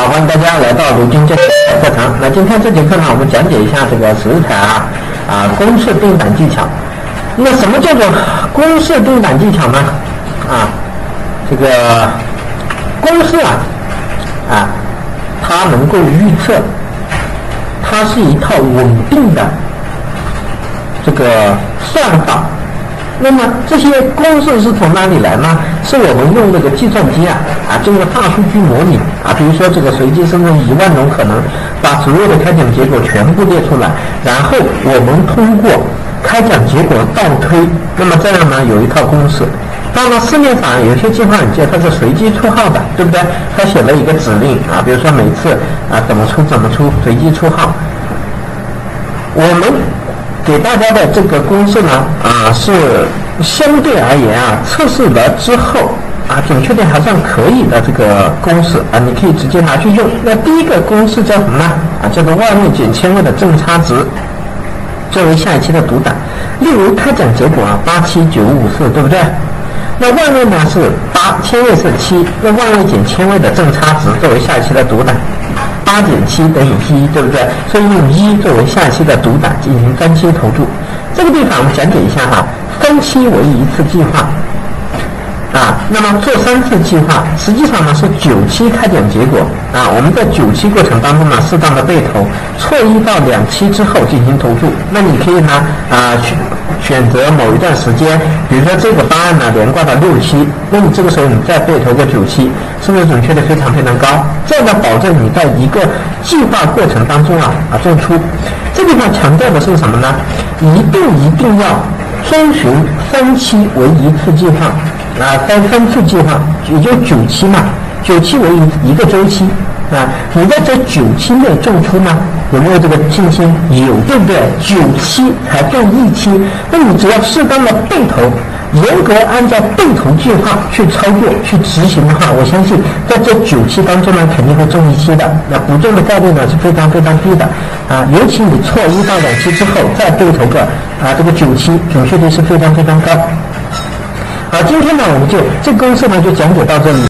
欢迎大家来到卢军教课堂。那今天这节课呢，我们讲解一下这个11台公式定档技巧。那什么叫做公式定档技巧呢？这个公式它能够预测，它是一套稳定的这个算法。那么这些公式是从哪里来呢？是我们用这个计算机经过大数据模拟比如说这个随机生成1万种可能，把所有的开奖结果全部列出来，然后我们通过开奖结果倒推，那么这样呢有一套公式。当然市面上有些计划软件它是随机出号的，对不对？它写了一个指令比如说每次怎么出随机出号。我们给大家的这个公式呢是相对而言测试了之后准确点还算可以的这个公式你可以直接拿去用。那第一个公式叫什么呢？叫做外位减千位的正差值作为下一期的读档。例如开奖结果87954，对不对？那外位呢是8，千位是7，那外位减千位的正差值作为下一期的读档。8减7等于1，对不对？所以用1作为下期的读档进行3期投注。这个地方我们讲解一下3期为一次计划那么做3次计划，实际上呢是9期开奖结果我们在9期过程当中呢适当的被投，错1到2期之后进行投注。那你可以呢选择某一段时间，比如说这个方案呢连挂到6期，那你这个时候你再被投个9期，是不是准确率非常非常高？这样呢保证你在一个计划过程当中中出。这地方强调的是什么呢？一定要遵循3期为一次计划3次计划，也就9期嘛，9期为一个周期你在这9期内中出吗？有没有这个信心？有，对不对？9期才中1期，那你只要适当的被投，严格按照被投计划去操作去执行的话，我相信在这9期当中呢肯定会中1期的，那不中的概率呢是非常非常低的尤其你错1到2期之后再被投个这个9期，准确率是非常非常高。好，今天呢我们就这个公式呢就讲解到这里。